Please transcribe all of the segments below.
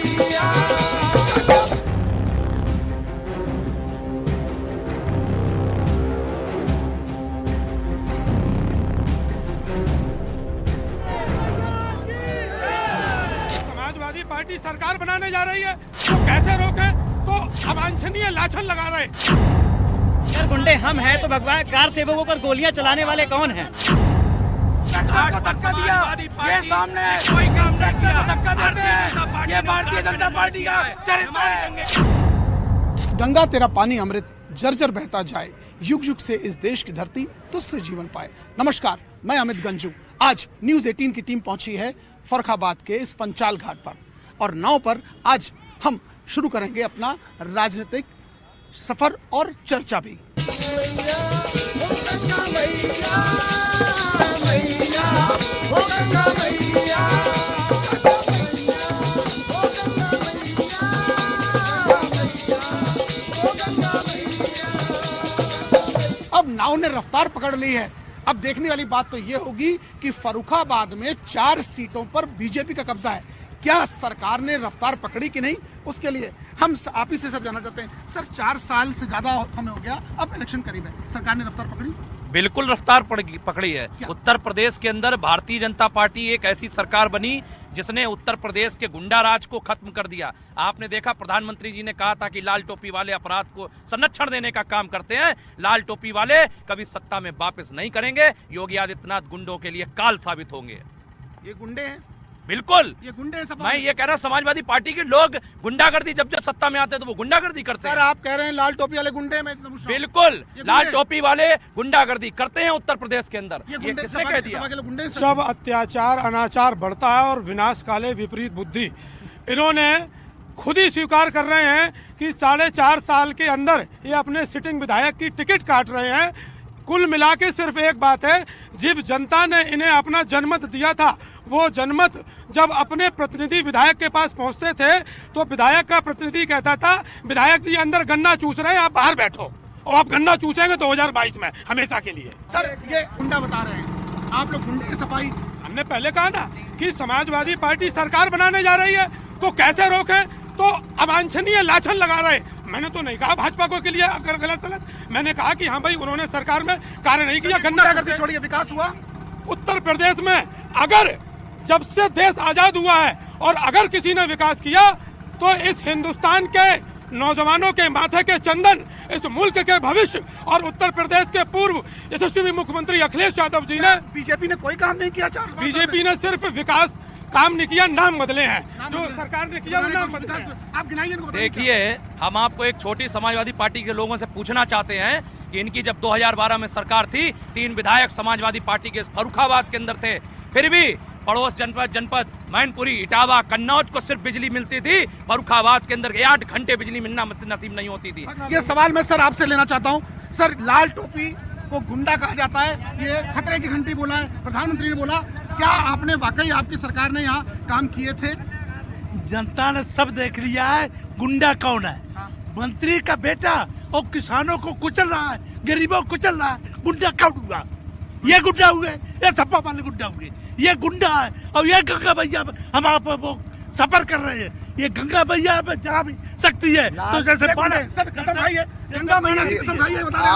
Samajwadi party सरकार बनाने जा रही है तो कैसे रोके? तो अवांछनीय लाछन लगा रहे। अगर गुंडे हम हैं तो भगवान कार सेवकों पर गोलियां चलाने वाले कौन हैं? को धक्का दिया, ये सामने इंस्पेक्टर को धक्का देते हैं, ये भारतीय जनता पार्टी का चरित्र है। गंगा तेरा पानी अमृत जर्जर बहता जाए, युग युग से इस देश की धरती तुझसे जीवन पाए। नमस्कार, मैं अमित गंजू। आज न्यूज 18 की टीम पहुंची है फर्रुखाबाद के इस पंचाल घाट पर और नाव पर आज हम शुरू करेंगे अपना राजनीतिक सफर और चर्चा भी। अब नाव ने रफ्तार पकड़ ली है। अब देखने वाली बात तो ये होगी कि फर्रुखाबाद में 4 सीटों पर बीजेपी का कब्जा है। क्या सरकार ने रफ्तार पकड़ी कि नहीं, उसके लिए हम आप ही से सर जानना चाहते हैं। सर 4 साल से ज्यादा समय हो गया, अब इलेक्शन करीब है, सरकार ने रफ्तार पकड़ी? बिल्कुल रफ्तार पकड़ी है। उत्तर प्रदेश के अंदर भारतीय जनता पार्टी एक ऐसी सरकार बनी जिसने उत्तर प्रदेश के गुंडा राज को खत्म कर दिया। आपने देखा प्रधानमंत्री जी ने कहा था कि लाल टोपी वाले अपराध को संरक्षण देने का काम करते हैं। लाल टोपी वाले कभी सत्ता में वापस नहीं करेंगे। योगी आदित्यनाथ गुंडों के लिए काल साबित होंगे। ये गुंडे हैं, बिल्कुल ये गुंडे हैं। मैं ये कह रहा हूँ समाजवादी पार्टी के लोग गुंडागर्दी जब जब सत्ता में आते हैं तो वो गुंडागर्दी करते हैं। सर आप कह रहे हैं लाल टोपी वाले गुंडे? मैं बिल्कुल लाल टोपी वाले गुंडागर्दी करते हैं उत्तर प्रदेश के अंदर। ये किसने कह दिया? जब अत्याचार अनाचार बढ़ता है और विनाश काले विपरीत बुद्धि, इन्होंने खुद ही स्वीकार कर रहे हैं कि 4.5 साल के अंदर ये अपने सिटिंग विधायक की टिकट काट रहे हैं। कुल मिला के सिर्फ एक बात है, जिस जनता ने इन्हें अपना जनमत दिया था वो जनमत जब अपने प्रतिनिधि विधायक के पास पहुंचते थे तो विधायक का प्रतिनिधि कहता था विधायक जी अंदर गन्ना चूस रहे हैं, आप बाहर बैठो, और आप गन्ना चूसेंगे 2022 में हमेशा के लिए। सर ये गुंडा बता रहे हैं, आप लोग गुंडे की सफाई। हमने पहले कहा ना कि समाजवादी पार्टी सरकार बनाने जा रही है तो कैसे रोके? तो अवांछनीय लाछन लगा रहे। मैंने तो नहीं कहा भाजपा को के लिए अगर गलत सलत, मैंने कहा कि हाँ भाई उन्होंने सरकार में कार्य नहीं किया। गन्ना करके छोड़िए, विकास हुआ उत्तर प्रदेश में। अगर जब से देश आजाद हुआ है और अगर किसी ने विकास किया तो इस हिंदुस्तान के नौजवानों के माथे के चंदन, इस मुल्क के भविष्य और उत्तर प्रदेश के पूर्व यशस्वी मुख्यमंत्री अखिलेश यादव जी ने। बीजेपी ने कोई काम नहीं किया। बीजेपी ने सिर्फ विकास काम नहीं किया, नाम बदले हैं। जो सरकार ने किया वो नाम बदले हैं। आप गिनाइए। देखिए, हम आपको एक छोटी समाजवादी पार्टी के लोगों से पूछना चाहते हैं कि इनकी जब 2012 में सरकार थी, 3 विधायक समाजवादी पार्टी के फर्रुखाबाद के अंदर थे, फिर भी पड़ोस जनपद मैनपुरी, इटावा, कन्नौज को सिर्फ बिजली मिलती थी। फर्रुखाबाद के अंदर 8 घंटे बिजली मिलना नसीब नहीं होती थी। ये सवाल मैं सर आपसे लेना चाहता हूँ। सर लाल टोपी को गुंडा कहा जाता है, ये खतरे की घंटी बोला है, प्रधानमंत्री ने बोला। क्या आपने वाकई आपकी सरकार ने यहाँ काम किए थे? जनता ने सब देख लिया है गुंडा कौन है। मंत्री का बेटा और किसानों को कुचल रहा है, गरीबों को कुचल रहा है, गुंडा कौन हुआ? ये गुंडा हुए, ये सपा वाले गुंडा हुए। ये गुंडा है और ये गंगा भैया हम आप वो सफर कर रहे हैं। ये गंगा भैया पे जरा भी सकती है तो जैसे आप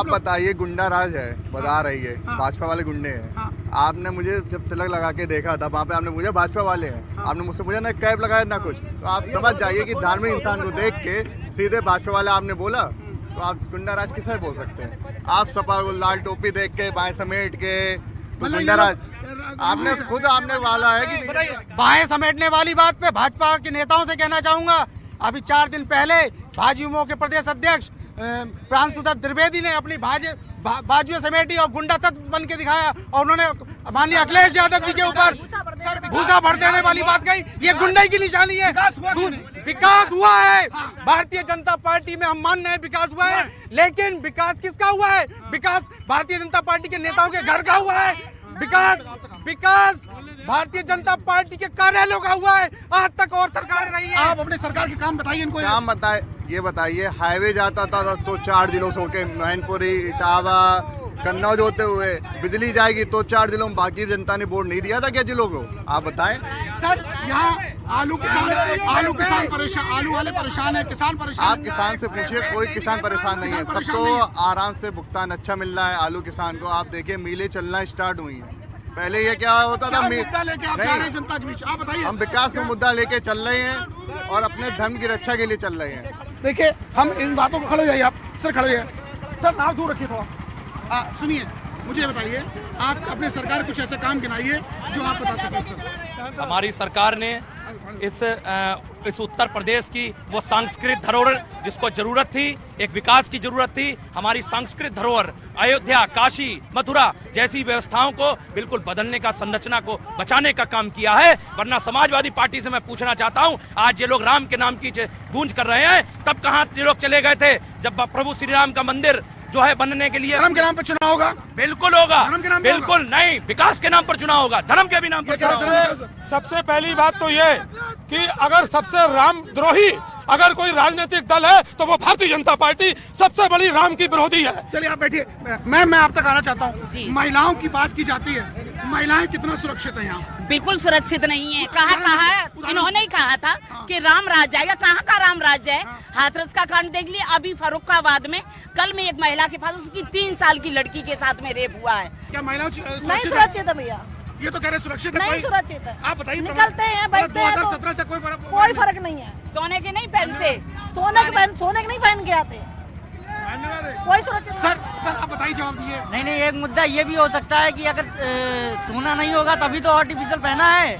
बताइए, गुंडा राज है बता रही है, भाजपा वाले गुंडे हैं। आपने मुझे जब तिलक लगा के देखा था वहाँ पे आपने मुझे भाजपा वाले हैं, आपने मुझसे मुझे ना कैप लगाया ना कुछ, तो आप समझ जाइए कि धार्मिक इंसान को देख के सीधे भाजपा वाले आपने बोला तो आप गुंडा राज किसे बोल सकते हैं? आप सपा को लाल टोपी देख के बाएं समेट के तो गुंडा राज आपने खुद आपने वाला है कि बाएं समेटने वाली बात पे भाजपा के नेताओं से कहना चाहूंगा, अभी 4 दिन पहले भाजयुमो के प्रदेश अध्यक्ष प्रांशु दत्त त्रिवेदी ने अपनी बाजुएं समेटी और गुंडा तत्व बन के दिखाया और उन्होंने माननीय अखिलेश यादव जी के ऊपर भूसा भर देने वाली बात कही। ये गुंडाई की निशानी है। विकास हुआ है भारतीय जनता पार्टी में, हम मान रहे हैं विकास हुआ है, लेकिन विकास किसका हुआ है? विकास भारतीय जनता पार्टी के नेताओं के घर का हुआ है। विकास भारतीय जनता पार्टी के कार्यालयों का हुआ है। आज तक और सरकार नहीं है। आप अपने सरकार के काम बताइए इनको। काम बताए, ये बताइए, हाईवे जाता था तो 4 जिलों से होके मैनपुरी, इटावा, कन्नौज होते हुए बिजली जाएगी तो 4 जिलों में, बाकी जनता ने वोट नहीं दिया था क्या जिलों को? आप बताएं। सर यहाँ आलू किसान परेशान, आलू वाले परेशान है, किसान परेशान। आप किसान से पूछिए, कोई किसान परेशान नहीं है, सबको आराम से भुगतान अच्छा मिल रहा है। आलू किसान को आप देखिए, मिलें चलना स्टार्ट हुई हैं। पहले ये क्या होता था, मुद्दा लेके आप जा रहे हैं जनता के बीच, आप बताइए। हम विकास का मुद्दा लेके चल रहे हैं और अपने धर्म की रक्षा के लिए चल रहे हैं। देखिए, हम इन बातों को, खड़े हो जाइए आप सर, खड़े हो जाइए सर, नाव दूर रखिए थोड़ा। सुनिए, मुझे बताइए, आप अपने सरकार कुछ ऐसे काम गिनाइए जो आप बता सकें सर। हमारी सरकार ने इस उत्तर प्रदेश की वो सांस्कृतिक धरोहर जिसको जरूरत थी, एक विकास की जरूरत थी, हमारी सांस्कृतिक धरोहर अयोध्या, काशी, मथुरा जैसी व्यवस्थाओं को बिल्कुल बदलने का, संरचना को बचाने का काम किया है। वरना समाजवादी पार्टी से मैं पूछना चाहता हूं, आज ये लोग राम के नाम की गूंज कर रहे हैं, तब कहां ये लोग चले गए थे जब प्रभु श्री राम का मंदिर जो है बनने के लिए? धर्म के नाम पर चुनाव होगा? बिल्कुल होगा, बिल्कुल नहीं, विकास के नाम पर चुनाव होगा, धर्म के भी नाम पर चुनाव होगा। सबसे पहली बात तो ये कि अगर सबसे रामद्रोही अगर कोई राजनीतिक दल है तो वो भारतीय जनता पार्टी सबसे बड़ी राम की विरोधी है। चलिए आप बैठिए, मैं आप तक आना चाहता हूँ। महिलाओं की बात की जाती है, महिलाएं कितना सुरक्षित है यहाँ? बिल्कुल सुरक्षित नहीं है। कहा इन्होंने ही कहा था कि राम राज्य आएगा, कहाँ का राम राज्य है? हाथरस का कांड देख लिया, अभी फर्रुखाबाद में कल में एक महिला के पास उसकी 3 साल की लड़की के साथ में रेप हुआ है। क्या महिलाओं नहीं सुरक्षित है भैया? ये तो कह रहे सुरक्षित है, नहीं सुरक्षित है। आप बताइए, निकलते हैं, बैठते हैं, 2017 से कोई फर्क नहीं है। सोने के नहीं पहनते, सोने के नहीं पहन के आते, कोई सुरक्षित। सर आप बताइए, जवाब दीजिए। नहीं, एक मुद्दा ये भी हो सकता है कि अगर सोना नहीं होगा तभी तो आर्टिफिशियल पहना है,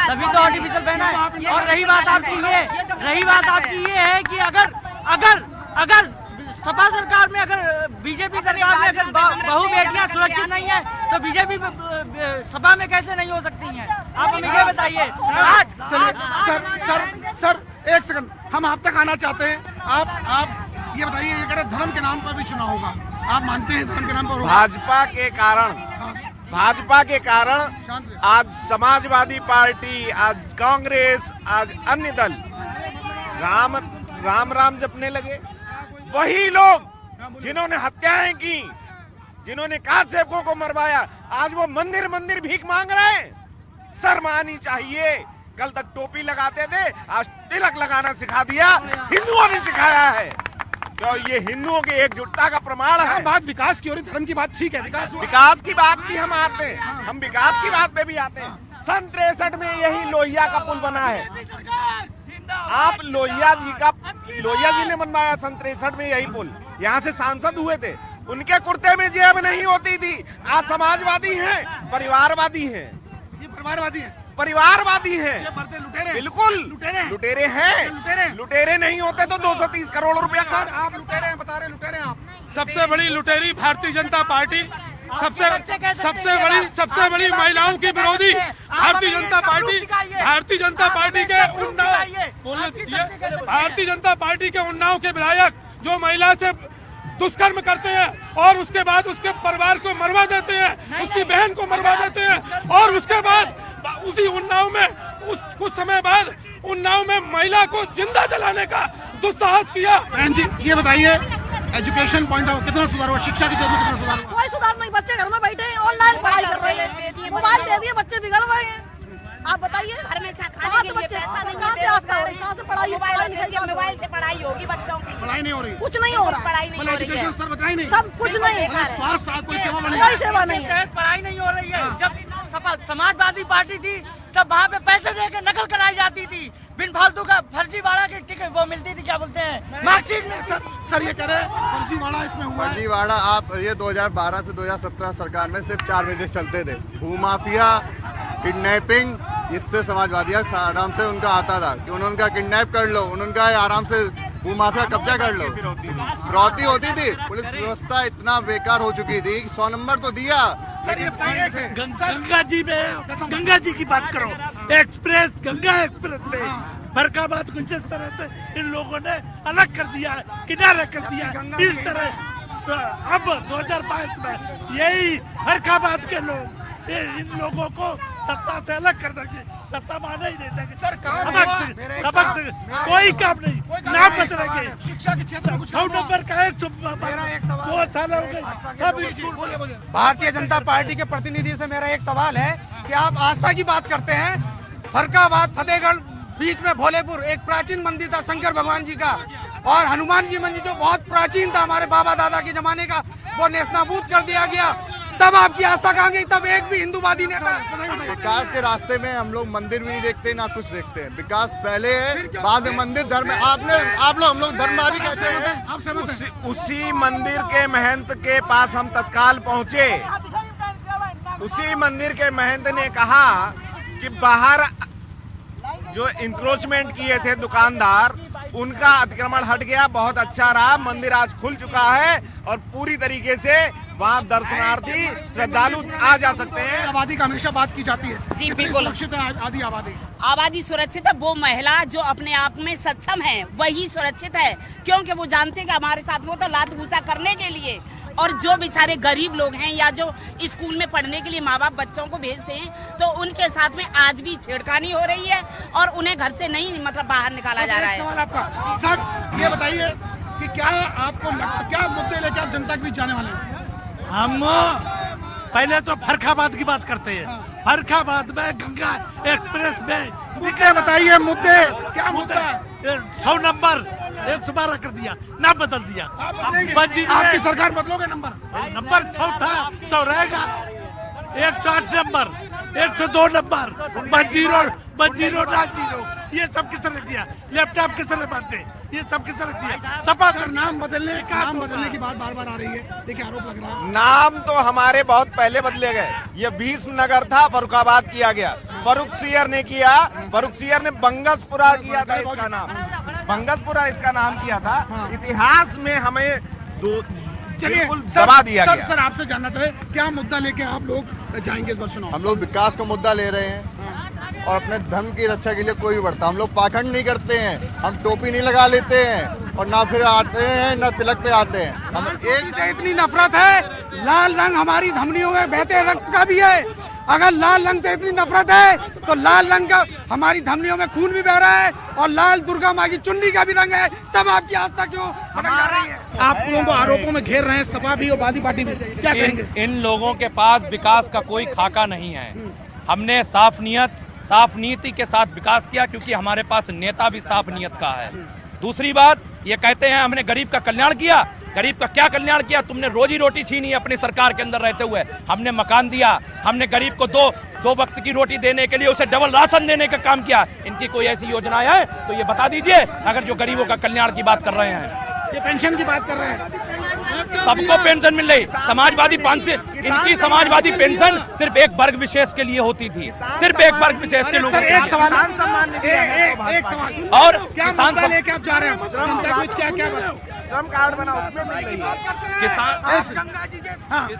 तभी तो आर्टिफिशियल पहना है। और रही बात आपकी ये है कि अगर सपा सरकार में, अगर बीजेपी सरकार में अगर बहु बेटियां सुरक्षित नहीं है तो बीजेपी सपा में कैसे नहीं हो सकती हैं? आप हमें ये बताइए। चलिए सर एक सेकंड, हम आप तक आना चाहते हैं। आप ये बताइए, ये कह रहे धर्म के नाम पर भी चुनाव होगा, आप मानते हैं धर्म के नाम पर? भाजपा के कारण आज समाजवादी पार्टी, आज कांग्रेस, आज अन्य दल राम जपने लगे। वही लोग जिन्होंने हत्याएं की, जिन्होंने कार सेवकों को मरवाया, आज वो मंदिर भीख मांग रहे हैं। शर्म आनी चाहिए। कल तक टोपी लगाते थे, आज तिलक लगाना सिखा दिया, हिंदुओं ने सिखाया है। तो ये हिंदुओं की एकजुटता का प्रमाण है। बात विकास की और धर्म की बात ठीक है, विकास की बात भी हम आते हैं, हम विकास की बात पे भी आते हैं। सन 63 में यही लोहिया का पुल बना है। आप लोहिया जी ने बनवाया सन 63 में यही पुल। यहाँ से सांसद हुए थे, उनके कुर्ते में जेब नहीं होती थी। आज समाजवादी हैं, परिवारवादी हैं। ये परिवारवादी है, परिवारवादी हैं, लुटेरे, बिल्कुल लुटेरे हैं। लुटेरे नहीं होते तो 230 करोड़ रुपया। आप लुटेरे हैं, बता रहे लुटेरे हैं आप। सबसे बड़ी लुटेरी भारतीय जनता पार्टी, सबसे बड़ी महिलाओं की विरोधी भारतीय जनता पार्टी। भारतीय जनता पार्टी के उन्नाव के विधायक जो महिला से दुष्कर्म करते हैं और उसके बाद उसके परिवार को मरवा देते हैं, उसकी बहन को मरवा देते हैं, और उसके बाद उसी उन्नाव में कुछ समय बाद उन्नाव में महिला को जिंदा जलाने का दुस्साहस किया। बहन जी ये बताइए, एजुकेशन पॉइंट ऑफ कितना सुधार हुआ, शिक्षा की जरूरत कितना सुधार हुआ? कोई सुधार नहीं, बच्चे घर में बैठे हैं, ऑनलाइन पढ़ाई कर रहे हैं, मोबाइल दे दिए, बच्चे बिगड़ रहे हैं। आप बताइए, घर में कहाँ से बच्चे, कहाँ से आस्था हो रही, कहाँ से पढ़ाई मोबाइल से पढ़ाई होगी बच्चों की? पढ़ाई नहीं हो रही, कुछ नहीं हो रहा, पढ़ाई नहीं हो रही है, स्तर बताइए नहीं, सब कुछ नहीं, स्वास्थ्य कोई सेवा कोई सेवा नहीं है, पढ़ाई नहीं हो रही है। जब समाजवादी पार्टी थी तब वहाँ पे पैसे देके नकल कराई जाती थी, बिन फालतू का फर्जीवाड़ा की टिकट वो मिलती थी, क्या बोलते हैं, मार्कशीट मिलती। सर ये कह रहे हैं फर्जीवाड़ा इसमें हुआ है। फर्जीवाड़ा आप ये 2012 से 2017 सरकार में सिर्फ 4 विदेश चलते थे। भूमाफिया, किडनैपिंग, इससे समाजवादी आराम से उनका आता था कि उनका किडनैप कर लो, उनका आराम से भूमाफिया कब्जा कर लो। फिरौती होती थी, पुलिस व्यवस्था इतना बेकार हो चुकी थी, 100 नंबर तो दिया। गंगा जी की बात करो, गंगा एक्सप्रेस में फर्रुखाबाद कुछ इस तरह से इन लोगों ने अलग कर दिया है, किनारा कर दिया है। इस तरह अब 2022 में यही फर्रुखाबाद के लोग इन लोगों को सत्ता से अलग कर देंगे, सत्ता माने ही नहीं देंगे। सबक कोई काम नहीं, नाम बदलेंगे। शिक्षा के क्षेत्र में 100 नंबर का 2 साल हो गए सब स्कूल। भारतीय जनता पार्टी के प्रतिनिधि से मेरा एक सवाल है कि आप आस्था की बात करते हैं, फरकाबाद फतेहगढ़ बीच में भोलेपुर एक प्राचीन मंदिर था शंकर भगवान जी का, और हनुमान जी मंदिर जो बहुत प्राचीन था हमारे बाबा दादा के जमाने का, वो नेस्तनाबूद कर दिया गया। तब आपकी आस्था कहाँ गई? तब एक भी हिंदूवादी नेता। विकास के रास्ते में हम लोग मंदिर भी नहीं देखते ना कुछ देखते हैं। विकास पहले है, बाद में मंदिर धर्म है। आप लोग हम लोग धर्मवादी कैसे हैं? उसी मंदिर के महंत के पास हम तत्काल पहुंचे। उसी मंदिर के महंत ने कहा कि बाहर जो इंक्रोचमेंट किए थे दुकानदार, उनका अतिक्रमण हट गया, बहुत अच्छा रहा, मंदिर आज खुल चुका है और पूरी तरीके से वहाँ दर्शनार्थी श्रद्धालु आ जा सकते हैं। आबादी का हमेशा बात की जाती है, जी बिल्कुल सुरक्षित है आदि आबादी। आबादी सुरक्षित है, वो महिला जो अपने आप में सक्षम है वही सुरक्षित है, क्योंकि वो जानते हैं कि हमारे साथ में तो लात घूसा करने के लिए। और जो बेचारे गरीब लोग हैं या जो स्कूल में पढ़ने के लिए माँ बाप बच्चों को भेजते हैं, तो उनके साथ में आज भी छेड़खानी हो रही है और उन्हें घर से नहीं मतलब बाहर निकाला जा रहा है। सवाल आपका सर, ये बताइए कि क्या आपको क्या मुद्दे लेकर आप जनता के बीच जाने वाले हैं? हम पहले तो फरखाबाद की बात करते हैं। फरखाबाद में गंगा एक्सप्रेस में मुद्दे बताइए, मुद्दे क्या मुद्दा? 100 नंबर 112 कर दिया, ना बदल दिया। आपकी सरकार बदलोगे नंबर 100 था, 100 रहेगा। 108 नंबर, 102 नंबर, 1 0 ये सब किसने रख दिया? लैपटॉप किसने बांटे? ये सब किसने रख दिया? सपा सर नाम बदलने की बात बार बार आ रही है, देखिए आरोप लग रहा है। नाम तो हमारे बहुत पहले बदले गए। ये भीष्मनगर था, फर्रुखाबाद किया गया। फर्रुख सियर ने किया, फर्रुख सियर ने बंगसपुरा किया था इसका नाम, बंगसपुरा इसका नाम किया था। इतिहास में हमें बिल्कुल दबा दिया गया। सर आपसे जानना था, क्या मुद्दा लेके आप लोग जाएंगे इस बार चुनाव? हम लोग विकास का मुद्दा ले रहे हैं और अपने धर्म की रक्षा के लिए कोई भी बढ़ता। हम लोग पाखंड नहीं करते हैं, हम टोपी नहीं लगा लेते हैं और ना फिर आते हैं ना तिलक पे आते हैं। हम एक से इतनी नफरत है, लाल रंग हमारी धमनियों में बहते रक्त का भी है। अगर लाल रंग से इतनी नफरत है तो लाल रंग का हमारी धमनियों में खून भी बह रहा है और लाल दुर्गा माँ की चुन्नी का भी रंग है। तब आपकी आस्था क्यों भटक जा रही है? आप लोगों को आरोपों में घेर रहे हैं, सपा भी और बादी पार्टी भी, क्या कहेंगे? इन लोगों के पास विकास का कोई खाका नहीं है। हमने साफ नियत, साफ नीति के साथ विकास किया, क्योंकि हमारे पास नेता भी साफ नियत का है। दूसरी बात, ये कहते हैं हमने गरीब का कल्याण किया। गरीब का क्या कल्याण किया? तुमने रोजी रोटी छीनी अपनी सरकार के अंदर रहते हुए। हमने मकान दिया, हमने गरीब को दो वक्त की रोटी देने के लिए उसे डबल राशन देने का काम किया। इनकी कोई ऐसी योजनाएं हैं तो ये बता दीजिए, अगर जो गरीबों का कल्याण की बात कर रहे हैं। ये पेंशन की बात कर रहे हैं, सबको पेंशन मिल रही। समाजवादी इनकी समाजवादी पेंशन सिर्फ एक वर्ग विशेष के लिए होती थी, सिर्फ एक वर्ग विशेष के लोगों एक सवाल और किसान लेके आप जा रहे हैं जनता को, क्या क्या श्रम कार्ड बना, उसमें मिल रही है। किसान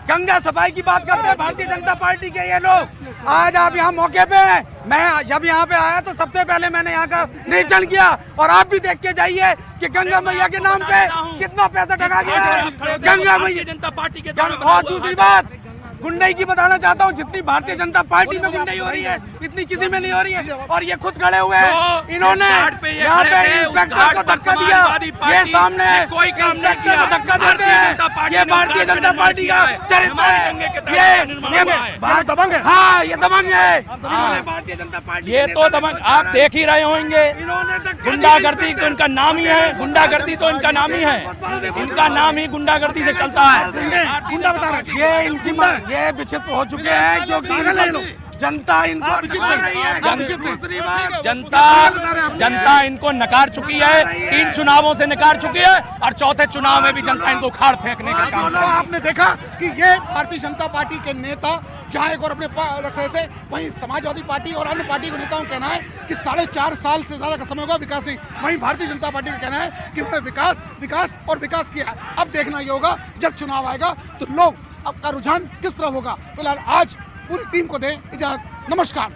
गंगा सफाई की बात करते हैं भारतीय जनता पार्टी के ये लोग। आज आप यहाँ मौके पे हैं, मैं जब यहाँ पे आया तो सबसे पहले मैंने यहाँ का निरीक्षण किया और आप भी देख के जाइए कि गंगा मैया के नाम पे कितना पैसा ठगा गया है गंगा मैया जनता पार्टी के। और दूसरी बात, गुंडई की बताना चाहता हूँ, जितनी भारतीय जनता पार्टी में गुंडई हो रही है इतनी किसी में नहीं हो रही है। और ये खुद खड़े हुए हैं, इन्होंने यहाँ पे इंस्पेक्टर को धक्का दिया, ये सामने इंस्पेक्टर को धक्का देते हैं। ये भारतीय जनता पार्टी का चरित्र है, ये दबंग है। हाँ, ये दबंग है भारतीय जनता पार्टी। ये तो दबंग आप देख ही रहे होंगे। गुंडागर्दी तो इनका नाम ही है, गुंडागर्दी तो इनका नाम ही है, इनका नाम ही गुंडागर्दी से चलता है। गुंडा बता रहे हैं, ये इनकी ये विचित्र हो चुके हैं क्योंकि जनता इनको जनता इनको नकार चुकी है। 3 चुनावों से नकार चुकी है और चौथे चुनाव में भी जनता इनको उखाड़ फेंकने का काम कर रही है। आपने देखा कि ये भारतीय जनता पार्टी के नेता जहाँ एक और अपने रख रहे थे, वहीं समाजवादी पार्टी और अन्य पार्टी के नेताओं का कहना है कि 4.5 साल से ज्यादा का समय होगा विकास नहीं। वहीं भारतीय जनता पार्टी का कहना है कि उन्होंने विकास किया है। अब देखना ये होगा जब चुनाव आएगा तो लोग आपका रुझान किस तरह होगा। फिलहाल आज पूरी टीम को दें इजाजत, नमस्कार।